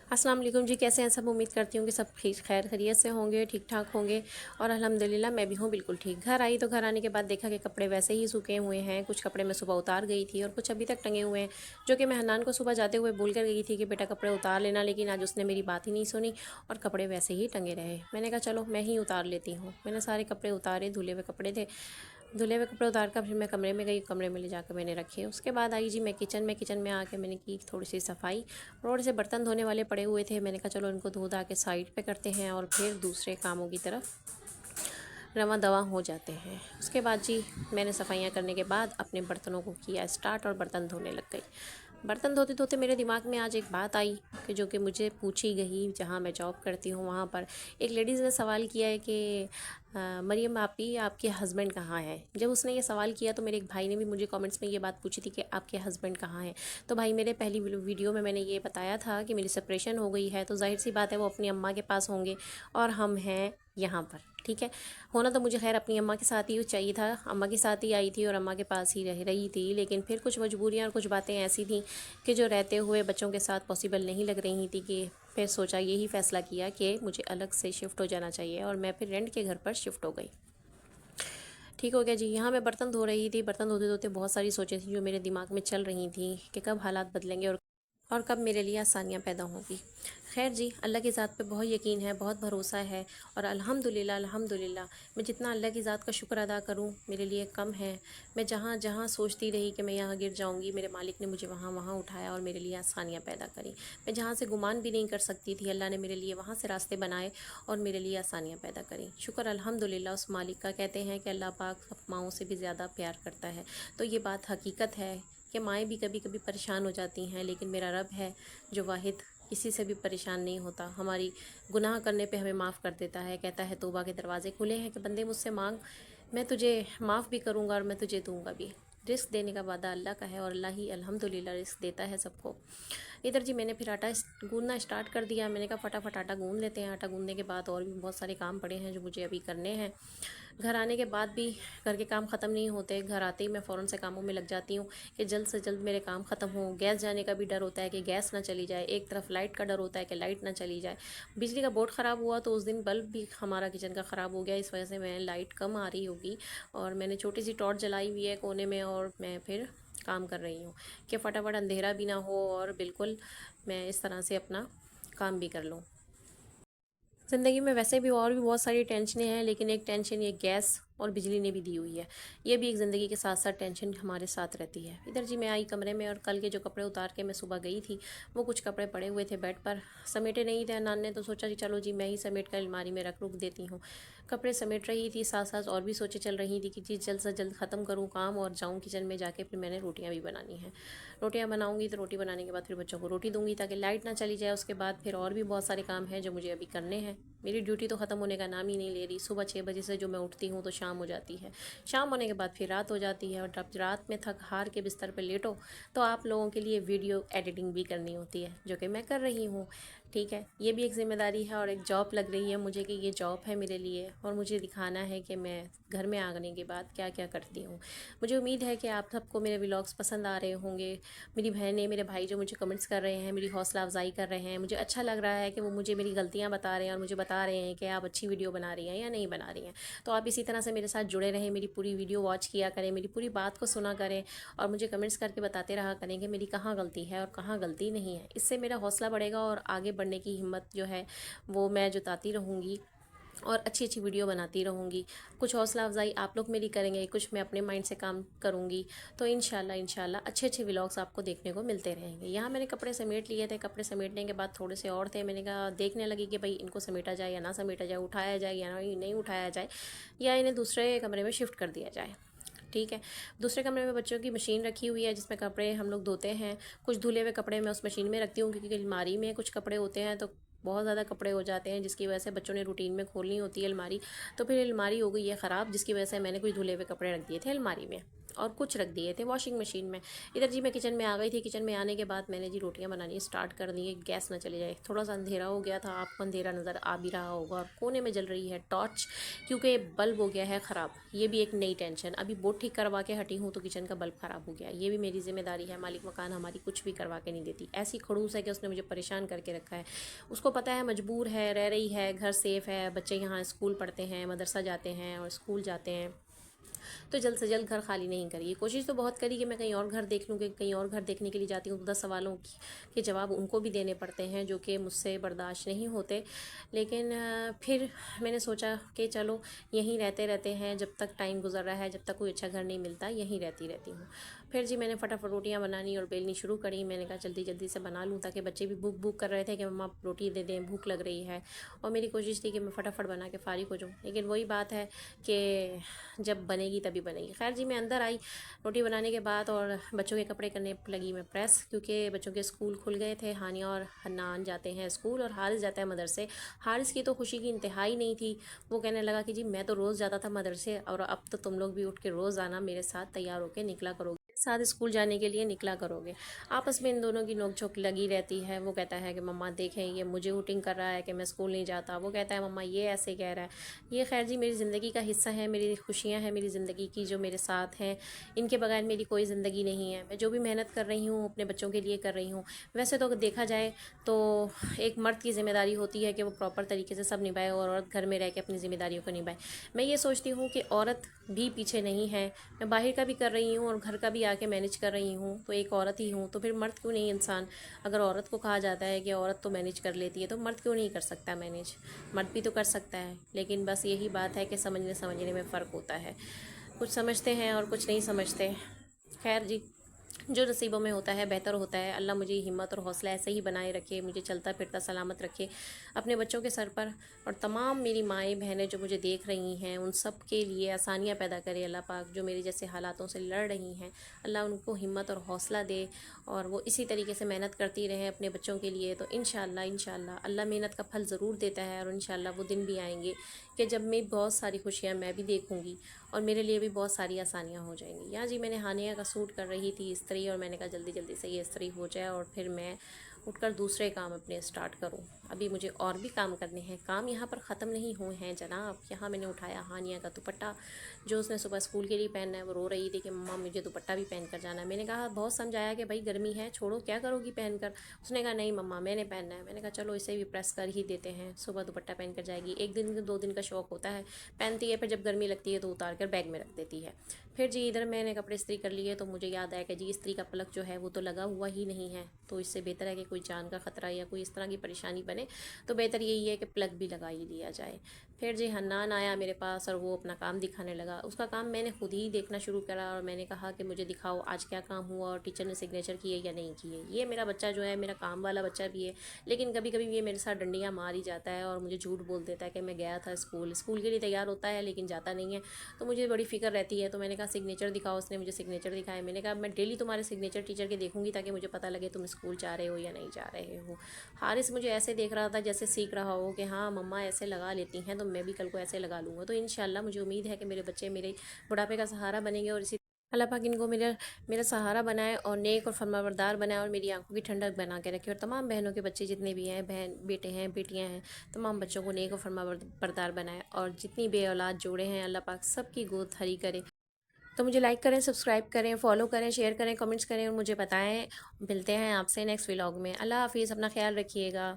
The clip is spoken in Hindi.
अस्सलाम वालेकुम जी, कैसे हैं सब। उम्मीद करती हूँ कि सब खैर खैरियत से होंगे, ठीक ठाक होंगे। और अल्हम्दुलिल्लाह मैं भी हूँ बिल्कुल ठीक। घर आई तो घर आने के बाद देखा कि कपड़े वैसे ही सूखे हुए हैं। कुछ कपड़े मैं सुबह उतार गई थी और कुछ अभी तक टंगे हुए हैं, जो कि मैं हन्नान को सुबह जाते हुए बोल कर गई थी कि बेटा कपड़े उतार लेना, लेकिन आज उसने मेरी बात ही नहीं सुनी और कपड़े वैसे ही टंगे रहे। मैंने कहा चलो मैं ही उतार लेती हूँ। मैंने सारे कपड़े उतारे, धुले हुए कपड़े थे। धुले हुए कपड़े उतार कर फिर मैं कमरे में गई, कमरे में ले जाकर मैंने रखे। उसके बाद आई जी मैं किचन में आके मैंने की थोड़ी सी सफाई। थोड़े से बर्तन धोने वाले पड़े हुए थे, मैंने कहा चलो इनको धो धा के साइड पे करते हैं और फिर दूसरे कामों की तरफ रवां दवा हो जाते हैं। उसके बाद जी मैंने सफाइयाँ करने के बाद अपने बर्तनों को किया स्टार्ट और बर्तन धोने लग गई। बर्तन धोते धोते मेरे दिमाग में आज एक बात आई कि जो कि मुझे पूछी गई। जहाँ मैं जॉब करती हूँ वहाँ पर एक लेडीज़ ने सवाल किया है कि मरियम आपी आपके हस्बैंड कहाँ हैं। जब उसने ये सवाल किया तो मेरे एक भाई ने भी मुझे कमेंट्स में ये बात पूछी थी कि आपके हस्बैंड कहाँ हैं। तो भाई मेरे पहली वीडियो में मैंने ये बताया था कि मेरी सेपरेशन हो गई है, तो जाहिर सी बात है वो अपनी अम्मा के पास होंगे और हम हैं यहाँ पर। ठीक है, होना तो मुझे खैर अपनी अम्मा के साथ ही चाहिए था। अम्मा के साथ ही आई थी और अम्मा के पास ही रह रही थी, लेकिन फिर कुछ मजबूरियाँ और कुछ बातें ऐसी थी कि जो रहते हुए बच्चों के साथ पॉसिबल नहीं लग रही थी। कि फिर सोचा, यही फ़ैसला किया कि मुझे अलग से शिफ्ट हो जाना चाहिए और मैं फिर रेंट के घर पर शिफ्ट हो गई। ठीक हो गया जी। यहाँ मैं बर्तन धो रही थी। बर्तन धोते धोते बहुत सारी सोचें थी जो मेरे दिमाग में चल रही थी कि कब हालात बदलेंगे और कब मेरे लिए आसानियाँ पैदा होंगी। खैर जी, अल्लाह की ज़ात पे बहुत यकीन है, बहुत भरोसा है। और अल्हम्दुलिल्लाह अल्हम्दुलिल्लाह मैं जितना अल्लाह की ज़ात का शुक्र अदा करूँ मेरे लिए कम है। मैं जहाँ जहाँ सोचती रही कि मैं यहाँ गिर जाऊँगी, मेरे मालिक ने मुझे वहाँ वहाँ उठाया और मेरे लिए आसानियाँ पैदा करी। मैं जहाँ से गुमान भी नहीं कर सकती थी, अल्लाह ने मेरे लिए वहाँ से रास्ते बनाए और मेरे लिए आसानियाँ पैदा करी। शुक्र अल्हम्दुलिल्लाह उस मालिक का। कहते हैं कि अल्लाह पाक माओं से भी ज़्यादा प्यार करता है, तो ये बात हकीकत है कि माएँ भी कभी कभी परेशान हो जाती हैं, लेकिन मेरा रब है जो वाहिद किसी से भी परेशान नहीं होता। हमारी गुनाह करने पे हमें माफ़ कर देता है। कहता है तौबा के दरवाज़े खुले हैं कि बंदे मुझसे मांग, मैं तुझे माफ़ भी करूँगा और मैं तुझे दूँगा भी। रिस्क देने का वादा अल्लाह का है और अल्लाह ही अल्हम्दुलिल्लाह रिस्क देता है सबको। इधर जी मैंने फिर आटा गूंदना स्टार्ट कर दिया। मैंने कहा फटाफट आटा गूंद लेते हैं। आटा गूंदने के बाद और भी बहुत सारे काम पड़े हैं जो मुझे अभी करने हैं। घर आने के बाद भी घर के काम ख़त्म नहीं होते। घर आते ही मैं फ़ौरन से कामों में लग जाती हूँ कि जल्द से जल्द मेरे काम ख़त्म हों। गैस जाने का भी डर होता है कि गैस ना चली जाए, एक तरफ लाइट का डर होता है कि लाइट ना चली जाए। बिजली का बोर्ड ख़राब हुआ तो उस दिन बल्ब भी हमारा किचन का ख़राब हो गया, इस वजह से मैं लाइट कम आ रही होगी और मैंने छोटी सी टॉर्च जलाई हुई है कोने में और मैं फिर काम कर रही हूँ कि फटाफट अंधेरा भी ना हो और बिल्कुल मैं इस तरह से अपना काम भी कर लूँ। ज़िंदगी में वैसे भी और भी बहुत सारी टेंशनें हैं, लेकिन एक टेंशन ये गैस और बिजली ने भी दी हुई है। ये भी एक ज़िंदगी के साथ साथ टेंशन हमारे साथ रहती है। इधर जी मैं आई कमरे में और कल के जो कपड़े उतार के मैं सुबह गई थी वो कुछ कपड़े पड़े हुए थे बेड पर, समेटे नहीं थे अनान ने, तो सोचा कि चलो जी मैं ही समेट कर अलमारी में रख रुक देती हूँ। कपड़े समेट रही थी, साथ साथ और भी सोचें चल रही थी कि जी जल्द से जल्द ख़त्म करूँ काम और जाऊँ किचन में जाके। फिर मैंने रोटियाँ भी बनानी हैं। रोटियाँ बनाऊँगी तो रोटी बनाने के बाद फिर बच्चों को रोटी दूँगी ताकि लाइट ना चली जाए। उसके बाद फिर और भी बहुत सारे काम हैं जो मुझे अभी करने हैं। मेरी ड्यूटी तो ख़त्म होने का नाम ही नहीं ले रही। सुबह 6 बजे से जो मैं उठती हूँ तो शाम हो जाती है। शाम होने के बाद फिर रात हो जाती है और जब रात में थक हार के बिस्तर पर लेटो तो आप लोगों के लिए वीडियो एडिटिंग भी करनी होती है, जो कि मैं कर रही हूँ। ठीक है, ये भी एक ज़िम्मेदारी है और एक जॉब लग रही है मुझे कि ये जॉब है मेरे लिए और मुझे दिखाना है कि मैं घर में आने के बाद क्या क्या करती हूँ। मुझे उम्मीद है कि आप सबको मेरे व्लॉग्स पसंद आ रहे होंगे। मेरी बहनें मेरे भाई जो मुझे कमेंट्स कर रहे हैं, मेरी हौसला अफजाई कर रहे हैं, मुझे अच्छा लग रहा है कि वो मुझे मेरी गलतियाँ बता रहे हैं और मुझे बता रहे हैं कि आप अच्छी वीडियो बना रही हैं या नहीं बना रही हैं। तो आप इसी तरह से मेरे साथ जुड़े रहें, मेरी पूरी वीडियो वॉच किया करें, मेरी पूरी बात को सुना करें और मुझे कमेंट्स करके बताते रहा करें कि मेरी कहाँ गलती है और कहाँ गलती नहीं है। इससे मेरा हौसला बढ़ेगा और आगे बढ़ने की हिम्मत जो है वो मैं जुटाती रहूँगी और अच्छी अच्छी वीडियो बनाती रहूँगी। कुछ हौसला अफजाई आप लोग मेरी करेंगे, कुछ मैं अपने माइंड से काम करूँगी, तो इंशाल्लाह इंशाल्लाह अच्छे अच्छे व्लॉग्स आपको देखने को मिलते रहेंगे। यहाँ मैंने कपड़े समेट लिए थे। कपड़े समेटने के बाद थोड़े से और थे, मैंने कहा देखने लगी कि भाई इनको समेटा जाए या ना समेटा जाए, उठाया जाए या नहीं उठाया जाए, या इन्हें दूसरे कमरे में शिफ्ट कर दिया जाए। ठीक है, दूसरे कमरे में बच्चों की मशीन रखी हुई है जिसमें कपड़े हम लोग धोते हैं। कुछ धुले हुए कपड़े मैं उस मशीन में रखती हूँ क्योंकि अलमारी में कुछ कपड़े होते हैं तो बहुत ज़्यादा कपड़े हो जाते हैं, जिसकी वजह से बच्चों ने रूटीन में खोलनी होती है अलमारी। तो फिर अलमारी हो गई है ख़राब, जिसकी वजह से मैंने कुछ धुले हुए कपड़े रख दिए थे अलमारी में। और कुछ रख दिए थे वॉशिंग मशीन में। इधर जी मैं किचन में आ गई थी। किचन में आने के बाद मैंने जी रोटियां बनानी स्टार्ट कर दी, गैस ना चली जाए। थोड़ा सा अंधेरा हो गया था, आपको अंधेरा नज़र आ भी रहा होगा, और कोने में जल रही है टॉर्च क्योंकि बल्ब हो गया है ख़राब। ये भी एक नई टेंशन, अभी बोर्ड ठीक करवा के हटी हूँ तो किचन का बल्ब ख़राब हो गया। ये भी मेरी जिम्मेदारी है, मालिक मकान हमारी कुछ भी करवा के नहीं देती। ऐसी खड़ूस है कि उसने मुझे परेशान करके रखा है। उसको पता है मजबूर है, रह रही है, घर सेफ़ है, बच्चे यहाँ स्कूल पढ़ते हैं, मदरसा जाते हैं और स्कूल जाते हैं, तो जल्द से जल्द घर खाली नहीं करी। कोशिश तो बहुत करी कि मैं कहीं और घर देख लूँ, कि कहीं और घर देखने के लिए जाती हूँ तो 10 सवालों के जवाब उनको भी देने पड़ते हैं जो कि मुझसे बर्दाश्त नहीं होते। लेकिन फिर मैंने सोचा कि चलो यहीं रहते रहते हैं, जब तक टाइम गुजर रहा है, जब तक कोई अच्छा घर नहीं मिलता यहीं रहती हूँ। फिर जी मैंने फटाफट रोटियाँ बनानी और बेलनी शुरू करी। मैंने कहा जल्दी जल्दी से बना लूँ, ताकि बच्चे भी भूख भूख कर रहे थे कि मम्मा रोटी दे दें, भूख लग रही है। और मेरी कोशिश थी कि मैं फटाफट बना के फ़ारिग हो जाऊँ, लेकिन वही बात है कि जब बनेगी तभी बनेगी। खैर जी मैं अंदर आई रोटी बनाने के बाद, और बच्चों के कपड़े करने लगी मैं प्रेस, क्योंकि बच्चों के स्कूल खुल गए थे। हानिया और हन्नान जाते हैं स्कूल और हारिस जाता है मदरसे। हारिस की तो खुशी की इंतहाई नहीं थी। वो कहने लगा कि जी मैं तो रोज़ जाता था मदरसे, और अब तो तुम लोग भी उठ के रोज़ आना मेरे साथ, तैयार होकर निकला करोगे, साथ स्कूल जाने के लिए निकला करोगे। आपस में इन दोनों की नोक-झोंक लगी रहती है। वो कहता है कि मम्मा देखें ये मुझे हूटिंग कर रहा है कि मैं स्कूल नहीं जाता, वो कहता है मम्मा ये ऐसे कह रहा है। ये खैर जी मेरी ज़िंदगी का हिस्सा है, मेरी खुशियाँ हैं मेरी ज़िंदगी की जो मेरे साथ हैं। इनके बगैर मेरी कोई ज़िंदगी नहीं है। मैं जो भी मेहनत कर रही हूँ अपने बच्चों के लिए कर रही हूँ। वैसे तो देखा जाए तो एक मर्द की ज़िम्मेदारी होती है कि वो प्रॉपर तरीके से सब निभाए, और औरत घर में रह के अपनी ज़िम्मेदारियों को निभाए। मैं ये सोचती हूँ कि औरत भी पीछे नहीं है। मैं बाहर का भी कर रही हूँ और घर का भी आके मैनेज कर रही हूँ, तो एक औरत ही हूँ, तो फिर मर्द क्यों नहीं इंसान। अगर औरत को कहा जाता है कि औरत तो मैनेज कर लेती है, तो मर्द क्यों नहीं कर सकता मैनेज। मर्द भी तो कर सकता है, लेकिन बस यही बात है कि समझने में फ़र्क होता है। कुछ समझते हैं और कुछ नहीं समझते। खैर जी जो नसीबों में होता है बेहतर होता है। अल्लाह मुझे हिम्मत और हौसला ऐसे ही बनाए रखे, मुझे चलता फिरता सलामत रखे अपने बच्चों के सर पर, और तमाम मेरी माएँ बहनें जो मुझे देख रही हैं उन सब के लिए आसानियाँ पैदा करे अल्लाह पाक। जो मेरे जैसे हालातों से लड़ रही हैं, अल्लाह उनको हिम्मत और हौसला दे, और वो इसी तरीके से मेहनत करती रहें अपने बच्चों के लिए। तो इंशाअल्लाह अल्लाह मेहनत का फल ज़रूर देता है, और इंशाअल्लाह वो दिन भी आएंगे कि जब मैं बहुत सारी खुशियाँ मैं भी देखूँगी और मेरे लिए भी बहुत सारी आसानियाँ हो जाएंगी। यहाँ जी मैंने हानिया का सूट कर रही थी इस्त्री, और मैंने कहा जल्दी जल्दी से ये इस्त्री हो जाए और फिर मैं उठकर दूसरे काम अपने स्टार्ट करूं। अभी मुझे और भी काम करने हैं, काम यहाँ पर ख़त्म नहीं हुए हैं जनाब। यहाँ मैंने उठाया हानिया का दुपट्टा जो उसने सुबह स्कूल के लिए पहनना है। वो रो रही थी कि मम्मा मुझे दुपट्टा भी पहन कर जाना है। मैंने कहा बहुत समझाया कि भाई गर्मी है, छोड़ो क्या करोगी पहन कर। उसने कहा नहीं मम्मा मैंने पहनना है। मैंने कहा चलो इसे भी प्रेस कर ही देते हैं, सुबह दुपट्टा पहन कर जाएगी। एक दिन 2 दिन का शौक़ होता है, पहनती है, फिर जब गर्मी लगती है तो उतार कर बैग में रख देती है। फिर जी इधर मैंने कपड़े इस्त्री कर लिए, तो मुझे याद आया कि जी इस्त्री का प्लग जो है वो तो लगा हुआ ही नहीं है, तो इससे बेहतर है कि कोई जान का ख़तरा या कोई इस तरह की परेशानी बने तो बेहतर यही है कि प्लग भी लगा ही लिया जाए। फिर जी हन्नान आया मेरे पास और वो अपना काम दिखाने लगा। उसका काम मैंने खुद ही देखना शुरू करा, और मैंने कहा कि मुझे दिखाओ आज क्या काम हुआ और टीचर ने सिग्नेचर किए या नहीं किए। ये मेरा बच्चा जो है मेरा काम वाला बच्चा भी है, लेकिन कभी कभी ये मेरे साथ डंडियाँ मार ही जाता है और मुझे झूठ बोल देता है कि मैं गया था स्कूल के लिए तैयार होता है लेकिन जाता नहीं है। तो मुझे बड़ी फ़िक्र रहती है। तो मैंने कहा सिग्नेचर दिखाओ, उसने मुझे सिग्नेचर दिखाया। मैंने कहा मैं डेली तुम्हारे सिग्नेचर टीचर के देखूंगी ताकि मुझे पता लगे तुम स्कूल जा रहे हो या नहीं जा रहे हो। हारिस मुझे ऐसे देख रहा था जैसे सीख रहा हो कि हाँ मम्मा ऐसे लगा लेती हैं तो मैं भी कल को ऐसे लगा लूँगा। तो इंशाल्लाह मुझे उम्मीद है कि मेरे बच्चे मेरे बुढ़ापे का सहारा बनेंगे, और इसी अल्लाह पाक इनको मेरा मेरा सहारा बनाए और नेक और फरमाबरदार बनाए और मेरी आंखों की ठंडक बना के रखे। और तमाम बहनों के बच्चे जितने भी हैं, बहन बेटे हैं बेटियां हैं, तमाम बच्चों को नेक और फरमाबरदार बनाए, और जितनी बे औलाद जोड़े हैं अल्लाह पाक सबकी गोद हरी करे। तो मुझे लाइक करें, सब्सक्राइब करें, फॉलो करें, शेयर करें, कमेंट्स करें और मुझे बताएं। मिलते हैं आपसे नेक्स्ट व्लॉग में। अल्लाह हाफिज़, अपना ख्याल रखिएगा।